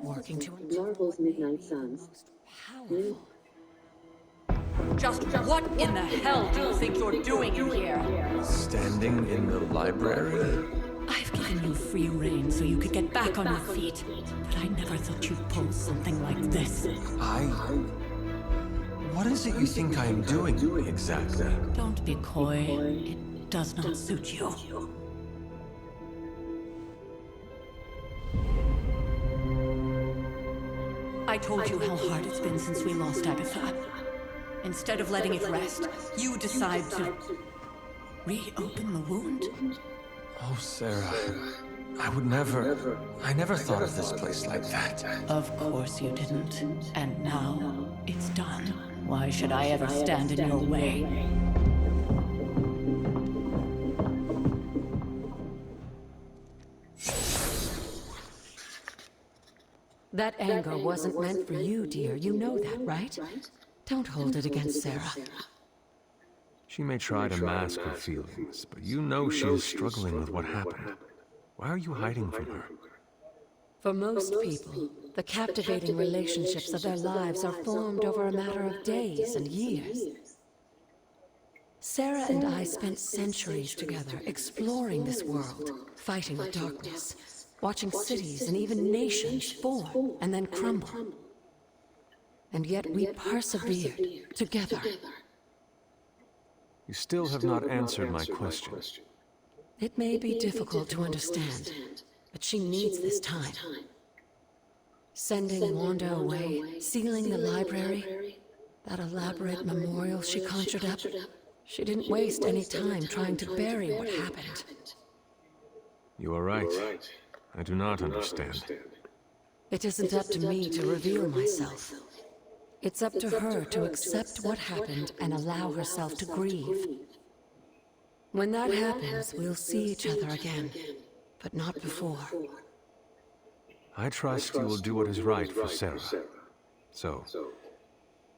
working to Marvel's Midnight Suns. powerful. Just what in the hell do you think you're doing in here? Standing in the library? I've given you free rein so you could get back on your feet, but I never thought you'd pull something like this. What is it you think I am doing exactly? Don't be coy. It does not suit you. I told you how hard it's been since we lost Agatha. Instead of letting it rest, you decide to reopen the wound? Oh, Sarah. I never thought of this place like that. Of course you didn't. And now, it's done. Why should I ever stand in your way? That anger wasn't meant for you, dear. You know that, right? Don't hold it against Sarah. She may try to mask her feelings, but you know she is struggling with what happened. Why are you hiding from her? For most people, the captivating relationships of their lives are formed over a matter of days and years. Sarah and I spent centuries together exploring this world, fighting the darkness, watching cities and even nations form and then crumble. And yet we persevered together. You still have not answered my question. It may be difficult to understand, but she needs this time. Sending Wanda away, sealing the library, that elaborate memorial she conjured up, she didn't waste any time trying to bury what happened. You are right. I do not understand. It isn't up to me to reveal myself. It's up to her to accept what happened and allow herself to grieve. When that happens, we'll see each other again, but not before. I trust you will do what is right for Sarah. So,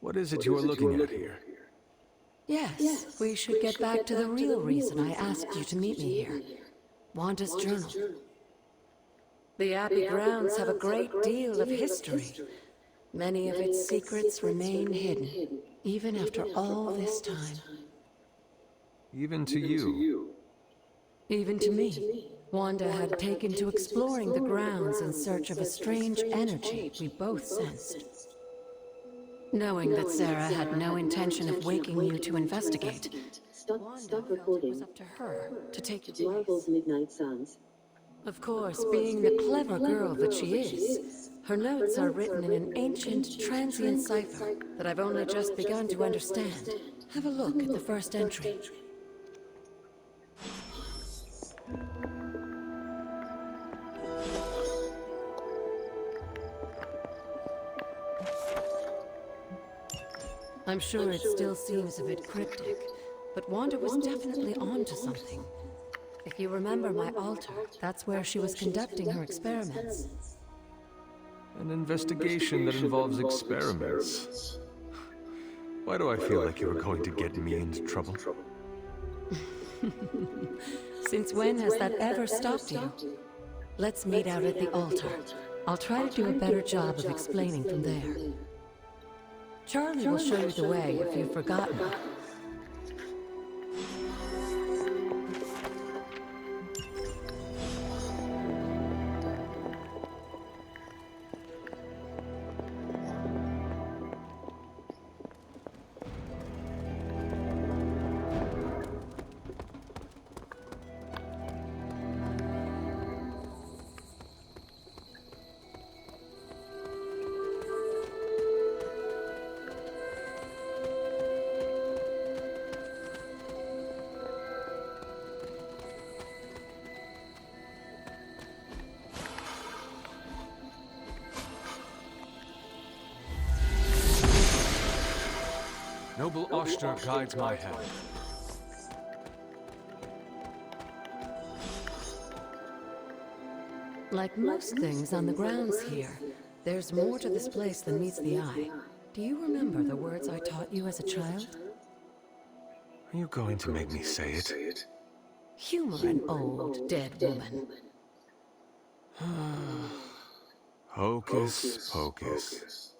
what is it you are looking at here? Yes, we should get back to the real reason I asked you to meet me here. Wanda's journal. The Abbey grounds have a great deal of history. Many of its secrets remain hidden, even after all this time. Even to you. Even to me. Wanda had taken to exploring the grounds in search of a strange energy we both sensed. Knowing that Sarah had no intention of waking you to investigate, Stop it recording. was up to her to take it. Marvel's Midnight Suns. Of course, being the clever girl that she is, her notes are written in an ancient, transient cipher that I've only just begun to understand. Have a look at the first entry. I'm sure it still seems a bit cryptic, but Wanda was definitely onto something. If you remember my altar, that's where she was conducting her experiments. An investigation that involves experiments. Why do I feel like you are going to get me into trouble? Since when has that ever stopped you? Let's meet out at the altar. I'll try to do a better job of explaining from there. Charlie will show you the way if you've forgotten. Noble Oshter guides my hand. Like most things on the grounds here, there's more to this place than meets the eye. Do you remember the words I taught you as a child? Are you going to make me say it? Humor an old, dead woman. Hocus pocus.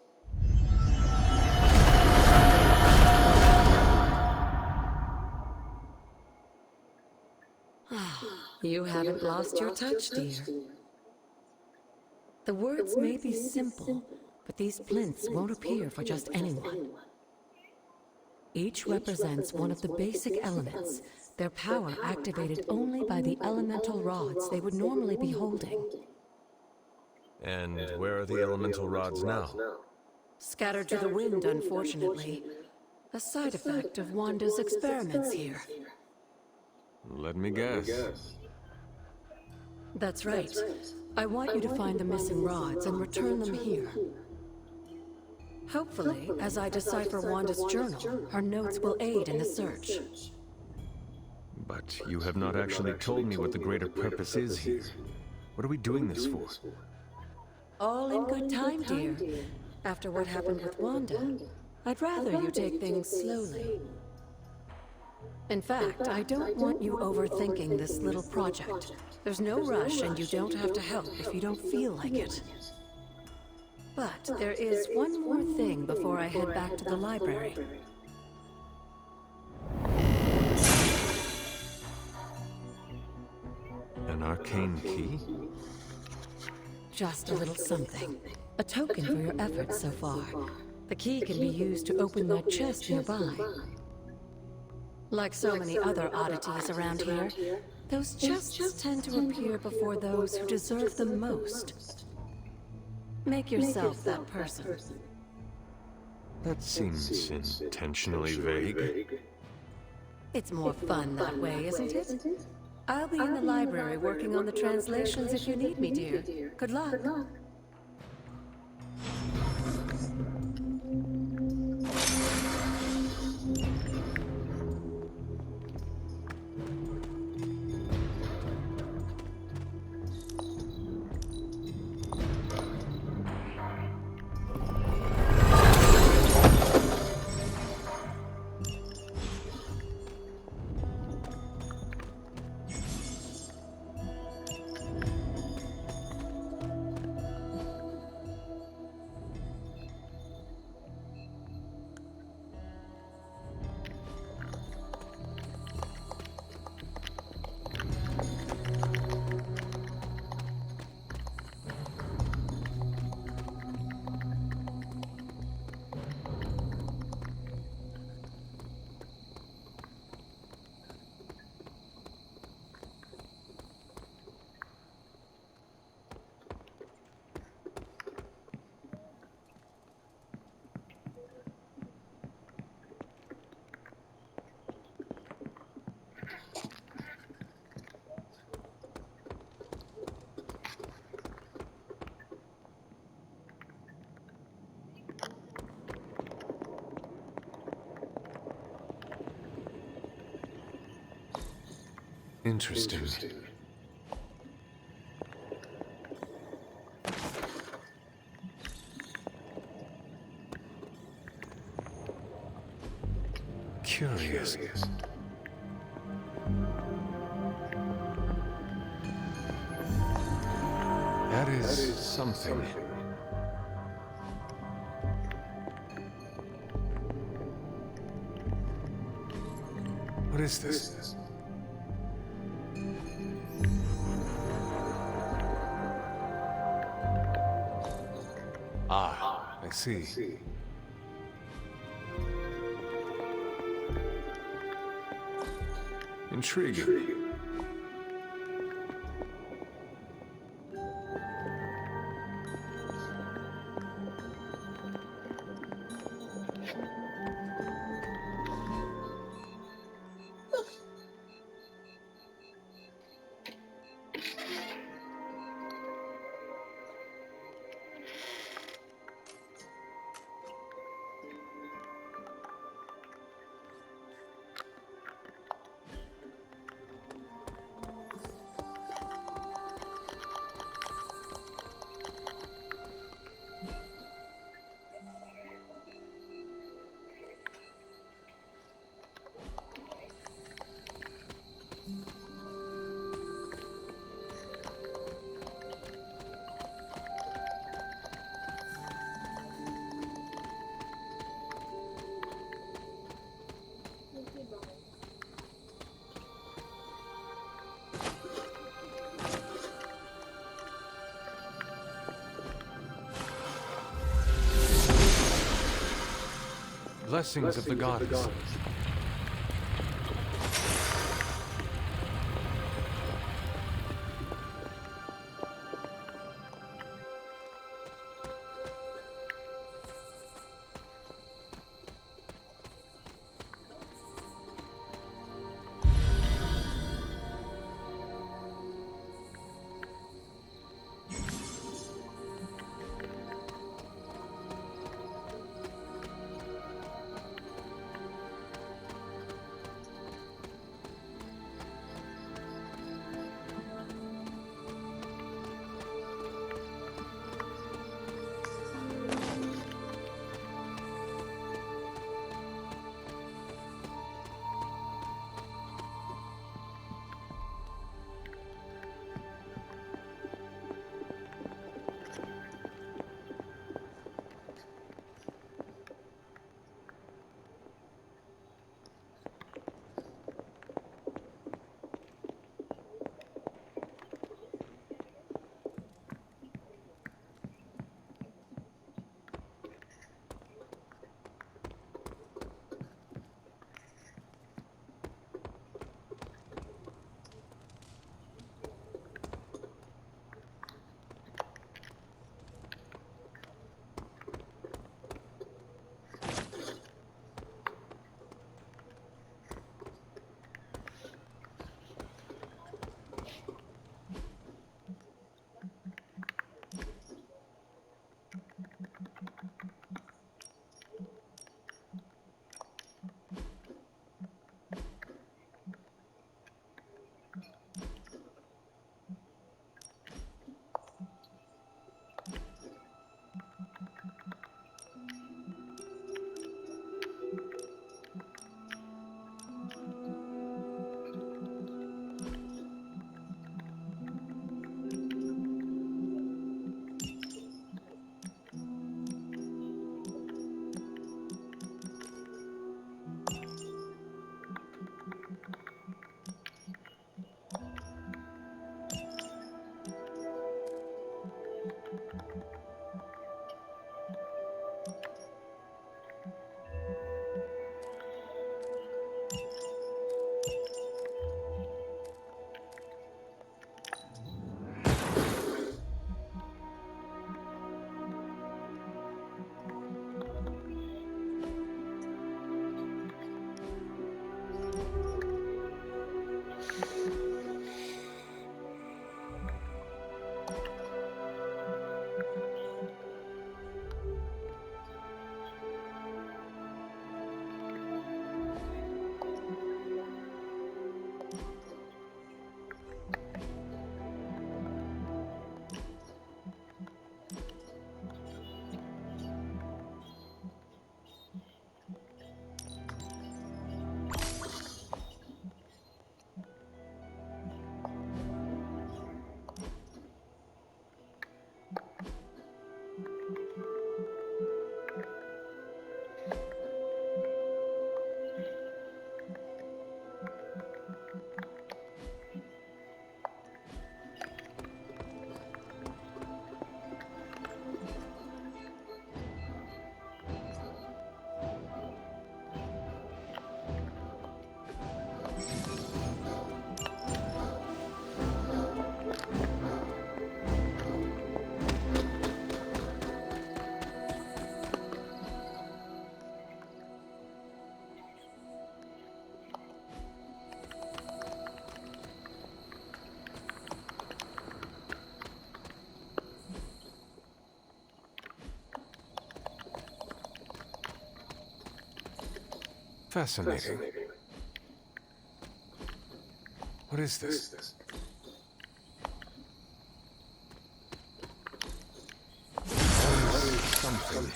You haven't lost your touch, dear. The words may be simple, but these plinths won't appear for just anyone. Each represents one of the basic elements, their power activated only by the elemental rods they would normally be holding. And where are the elemental rods now? Scattered to the wind, unfortunately. A side effect of Wanda's experiments here. Let me guess. That's right. I want you to find the missing rods and return them here. Hopefully, as I decipher Wanda's journal, her notes will aid in the search. But you have not actually told me what the greater purpose is here. What are we doing this for? All in good time, dear. After what happened with Wanda, I'd rather you take things slowly. In fact, I don't want you overthinking this little project. There's no rush, and you don't have to help if you don't feel like it. But there is one more thing before I head back to the library. An arcane key? Just a little something. A token for your efforts so far. The key can be used to open that chest nearby. Like so many other oddities around here, those chests tend to appear before those who deserve them most. Make yourself that person. That seems intentionally vague. It's more fun that way, isn't it? I'll be in the library working on the translations if you need me, dear. Good luck. Interesting. Curious. That is something. What is this? Ah, I see. Intriguing. blessings of the goddess. Fascinating. What is this? Something.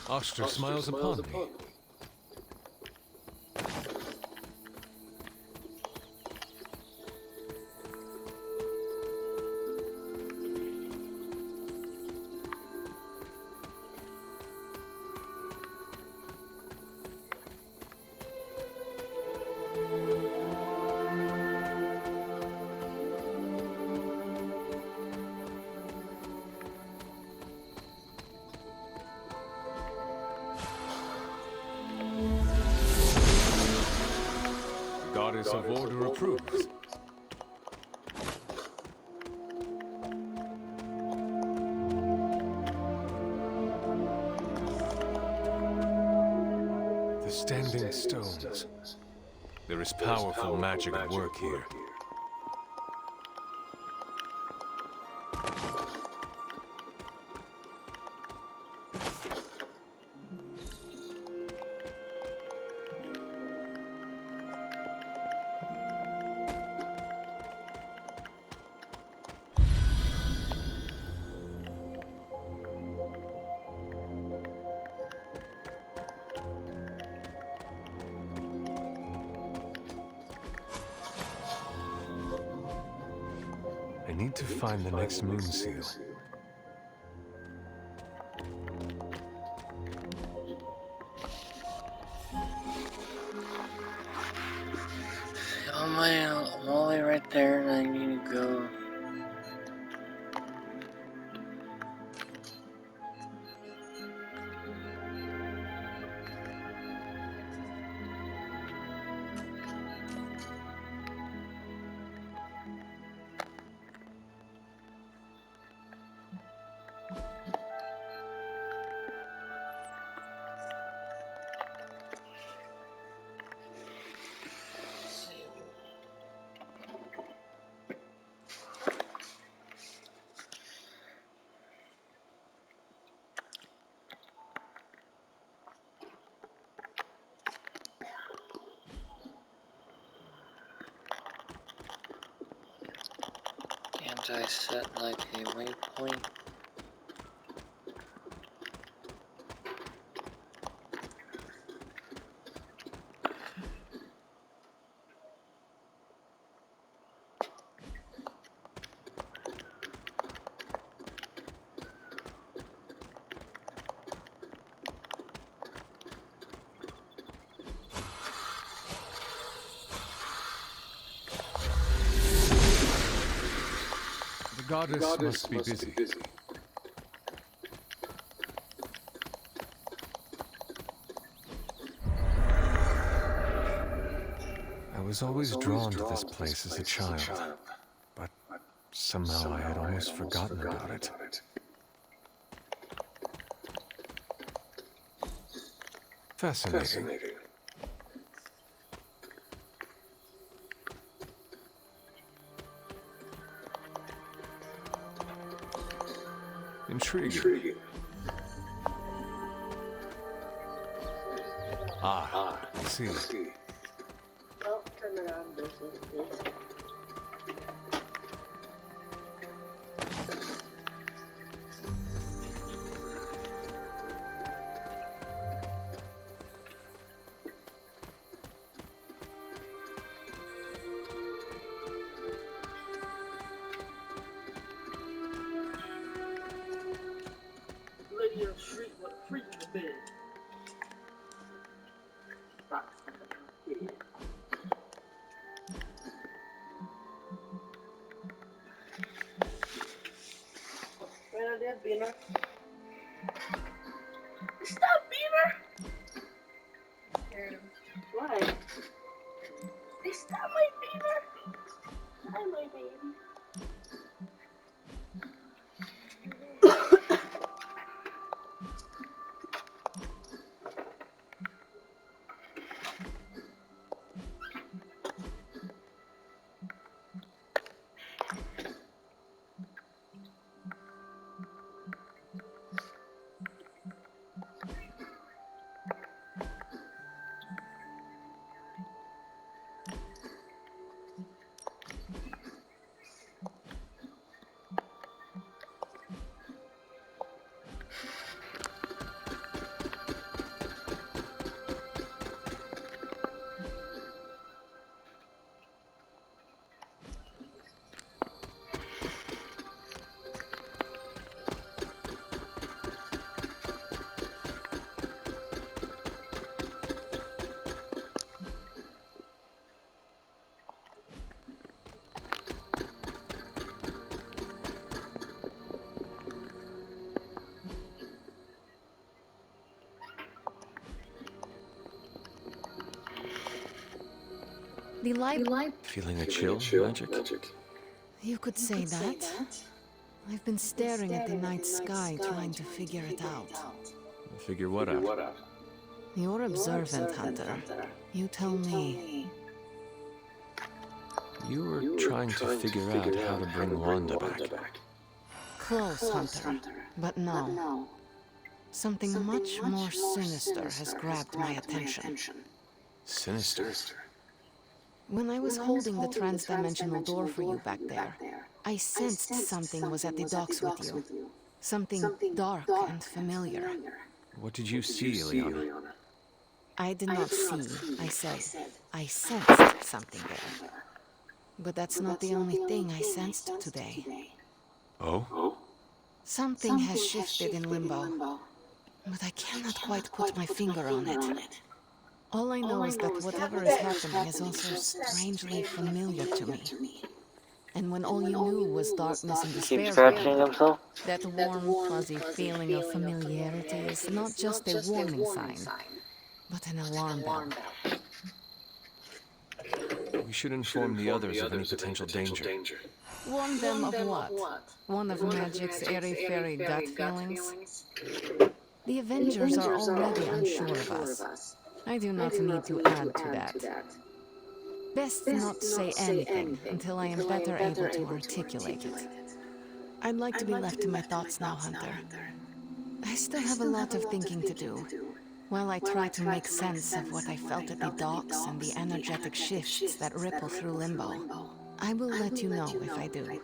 Oster smiles upon me. of Order approves. The Standing Stones. There is powerful magic at work here. I need to find the next moon seal. Oh man, I'm all the way right there and I need to go. Can't I set like a waypoint? The goddess must be busy. I was always drawn to this place as a child, but somehow I had almost forgotten about it. Fascinating. Intriguing. Ah, I see. Well, turn around this way, please. Lydia shriek with a freak in the bed. Bernadette Beamer. Stop, Beamer! Why? They stopped my Beamer! Hi, my baby. The light... Feeling a chill, magic? You could say that. I've been staring at the night sky trying to figure it out. Figure what out? You're observant, Hunter. You tell me. You were trying to figure out how to bring Wanda back. Close, Hunter. But no. Something much more sinister has grabbed my attention. Sinister? When I was holding the trans-dimensional door for you back there, I sensed something was at the docks with you. Something dark and familiar. What did you see, Ileana? I did not see, I said. I sensed something there. But that's not the only thing I sensed today. Oh? Something has shifted in Limbo, but I cannot quite put my finger on it. All I know is that whatever is happening is also strangely familiar to me. And when all you knew was darkness and despair, Keep scratching himself. that warm, fuzzy feeling of familiarity is not just a warning sign, but an alarm bell. We should inform the others of any potential danger. Warn them of what? One of Magic's airy-fairy gut feelings? The Avengers are already unsure of us. I do not need to add to that. Best not say anything until I am better able to articulate it. I'd like to be left to my thoughts now, Hunter. I still have a lot of thinking to do, while I try to make sense of what I felt at the docks and the energetic shifts that ripple through Limbo. I will let you know if I do.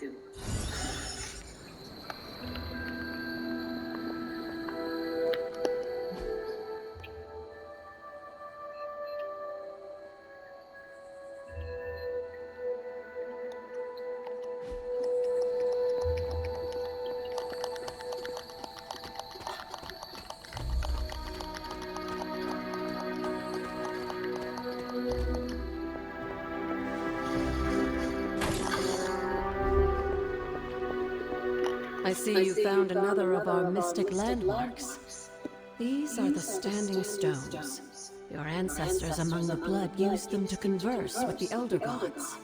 I see you found another of our mystic landmarks. These are the Standing Stones. Your ancestors among the Blood used them to converse with the Elder Gods.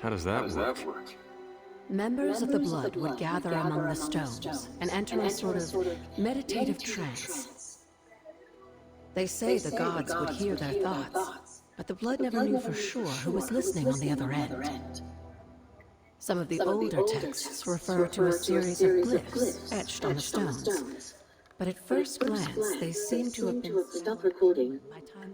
How does that work? Members of the Blood would gather among the stones and enter a sort of meditative trance. They say the gods would hear their thoughts, but the Blood never knew for sure who was listening on the other end. Some of the older texts refer to a series of glyphs etched on the stones, but at first glance they seem to have been... Stop recording. by time